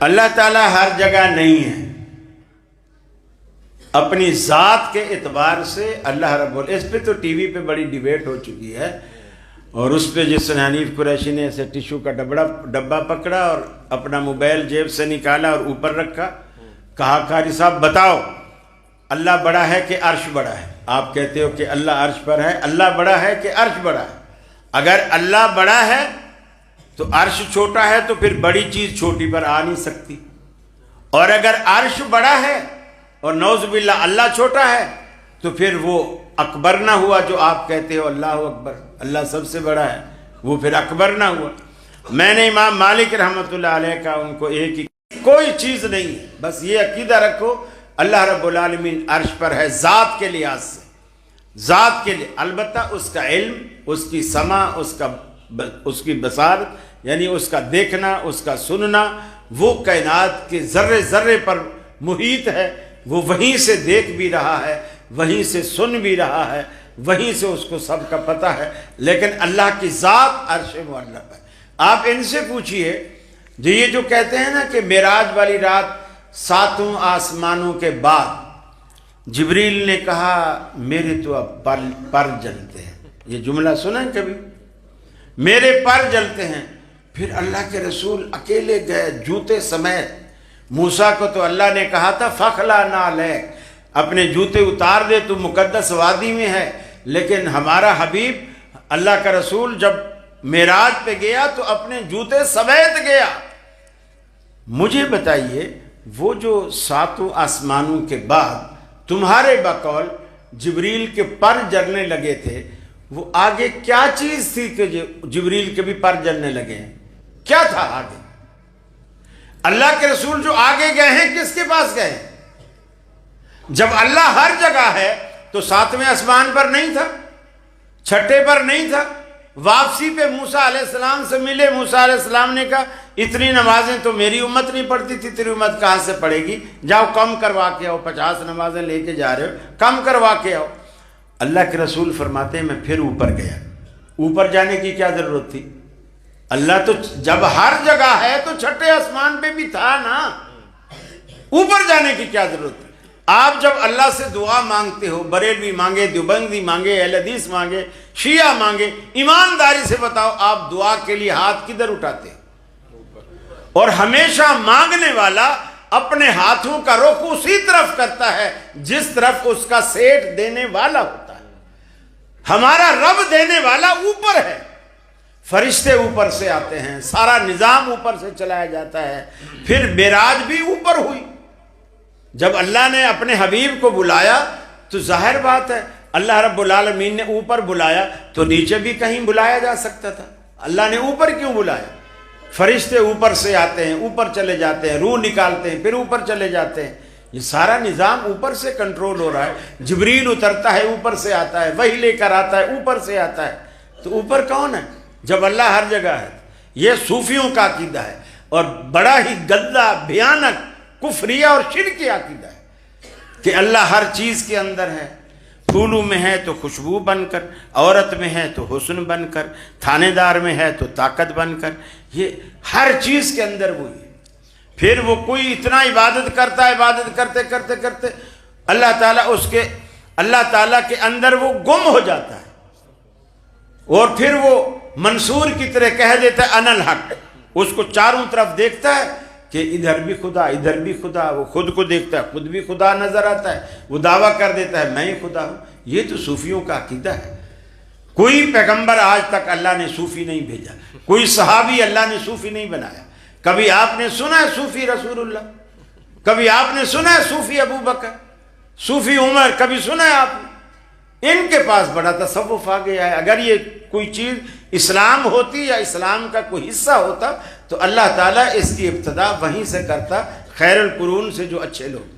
اللہ تعالیٰ ہر جگہ نہیں ہے. اپنی ذات کے اعتبار سے اللہ رب اس پہ تو ٹی وی پہ بڑی ڈیبیٹ ہو چکی ہے، اور اس پہ جس نے حنیف قریشی نے ایسے ٹیشو کا ڈبہ پکڑا اور اپنا موبائل جیب سے نکالا اور اوپر رکھا، کہا قاری صاحب بتاؤ اللہ بڑا ہے کہ عرش بڑا ہے؟ آپ کہتے ہو کہ اللہ عرش پر ہے. اللہ بڑا ہے کہ عرش بڑا ہے؟ اگر اللہ بڑا ہے تو عرش چھوٹا ہے، تو پھر بڑی چیز چھوٹی پر آ نہیں سکتی. اور اگر عرش بڑا ہے اور نعوذ باللہ اللہ چھوٹا ہے، تو پھر وہ اکبر نہ ہوا جو آپ کہتے ہو اللہ اکبر، اللہ سب سے بڑا ہے، وہ پھر اکبر نہ ہوا. میں نے امام مالک رحمۃ اللہ علیہ کا ان کو ایک ہی کوئی چیز نہیں ہے، بس یہ عقیدہ رکھو اللہ رب العالمین عرش پر ہے ذات کے لحاظ سے، ذات کے لیے. البتہ اس کا علم، اس کی سمع، اس کی بصارت، یعنی اس کا دیکھنا، اس کا سننا، وہ کائنات کے ذرے ذرے پر محیط ہے. وہ وہیں سے دیکھ بھی رہا ہے، وہیں سے سن بھی رہا ہے، وہیں سے اس کو سب کا پتہ ہے. لیکن اللہ کی ذات عرش معلی ہے. آپ ان سے پوچھئے جو یہ جو کہتے ہیں نا کہ معراج والی رات 7 آسمانوں کے بعد جبریل نے کہا میرے تو اب پر جلتے ہیں. یہ جملہ سنا ہے کبھی؟ میرے پر جلتے ہیں. پھر اللہ کے رسول اکیلے گئے جوتے سمیت. موسیٰ کو تو اللہ نے کہا تھا فخلا نعلیک، اپنے جوتے اتار دے، تو مقدس وادی میں ہے. لیکن ہمارا حبیب اللہ کا رسول جب معراج پہ گیا تو اپنے جوتے سمیت گیا. مجھے بتائیے وہ جو 7 آسمانوں کے بعد تمہارے بقول جبریل کے پر جلنے لگے تھے، وہ آگے کیا چیز تھی کہ جبریل کے بھی پر جلنے لگے ہیں؟ کیا تھا آگے؟ اللہ کے رسول جو آگے گئے ہیں کس کے پاس گئے ہیں؟ جب اللہ ہر جگہ ہے تو 7ویں آسمان پر نہیں تھا، 6 پر نہیں تھا. واپسی پہ موسیٰ علیہ السلام سے ملے. موسیٰ علیہ السلام نے کہا اتنی نمازیں تو میری امت نہیں پڑھتی تھی، تیری امت کہاں سے پڑھے گی؟ جاؤ کم کروا کے آؤ، 50 نمازیں لے کے جا رہے ہو، کم کروا کے آؤ. اللہ کے رسول فرماتے ہیں میں پھر اوپر گیا. اوپر جانے کی کیا ضرورت تھی؟ اللہ تو جب ہر جگہ ہے تو 6 آسمان پہ بھی تھا نا، اوپر جانے کی کیا ضرورت ہے؟ آپ جب اللہ سے دعا مانگتے ہو، بریلوی مانگے، دیوبندی مانگے، اہل حدیث مانگے، شیعہ مانگے، ایمانداری سے بتاؤ آپ دعا کے لیے ہاتھ کدھر اٹھاتے ہیں؟ اور ہمیشہ مانگنے والا اپنے ہاتھوں کا رخ اسی طرف کرتا ہے جس طرف اس کا سیٹھ دینے والا ہوتا ہے. ہمارا رب دینے والا اوپر ہے، فرشتے اوپر سے آتے ہیں، سارا نظام اوپر سے چلایا جاتا ہے. پھر معراج بھی اوپر ہوئی. جب اللہ نے اپنے حبیب کو بلایا تو ظاہر بات ہے اللہ رب العالمین نے اوپر بلایا تو نیچے بھی کہیں بلایا جا سکتا تھا. اللہ نے اوپر کیوں بلایا؟ فرشتے اوپر سے آتے ہیں، اوپر چلے جاتے ہیں، روح نکالتے ہیں، پھر اوپر چلے جاتے ہیں. یہ سارا نظام اوپر سے کنٹرول ہو رہا ہے. جبریل اترتا ہے اوپر سے آتا ہے، وحی لے کر آتا ہے اوپر سے آتا ہے. تو اوپر کون ہے جب اللہ ہر جگہ ہے؟ یہ صوفیوں کا عقیدہ ہے، اور بڑا ہی گندہ، بھیانک، کفریہ اور شرکی عقیدہ ہے کہ اللہ ہر چیز کے اندر ہے. پھولوں میں ہے تو خوشبو بن کر، عورت میں ہے تو حسن بن کر، تھانے دار میں ہے تو طاقت بن کر. یہ ہر چیز کے اندر وہی ہے. پھر وہ کوئی اتنا عبادت کرتا ہے، عبادت کرتے کرتے کرتے اللہ تعالیٰ کے اندر وہ گم ہو جاتا ہے، اور پھر وہ منصور کی طرح کہہ دیتا ہے انا الحق. اس کو چاروں طرف دیکھتا ہے کہ ادھر بھی خدا، ادھر بھی خدا. وہ خود کو دیکھتا ہے، خود بھی خدا نظر آتا ہے. وہ دعویٰ کر دیتا ہے میں ہی خدا ہوں. یہ تو صوفیوں کا عقیدہ ہے. کوئی پیغمبر آج تک اللہ نے صوفی نہیں بھیجا، کوئی صحابی اللہ نے صوفی نہیں بنایا. کبھی آپ نے سنا ہے صوفی رسول اللہ؟ کبھی آپ نے سنا ہے صوفی ابو بکر، صوفی عمر؟ کبھی سنا ہے آپ نے؟ ان کے پاس بڑا تصوف آ گیا ہے. اگر یہ کوئی چیز اسلام ہوتی یا اسلام کا کوئی حصہ ہوتا تو اللہ تعالیٰ اس کی ابتدا وہیں سے کرتا، خیر القرون سے جو اچھے لوگ.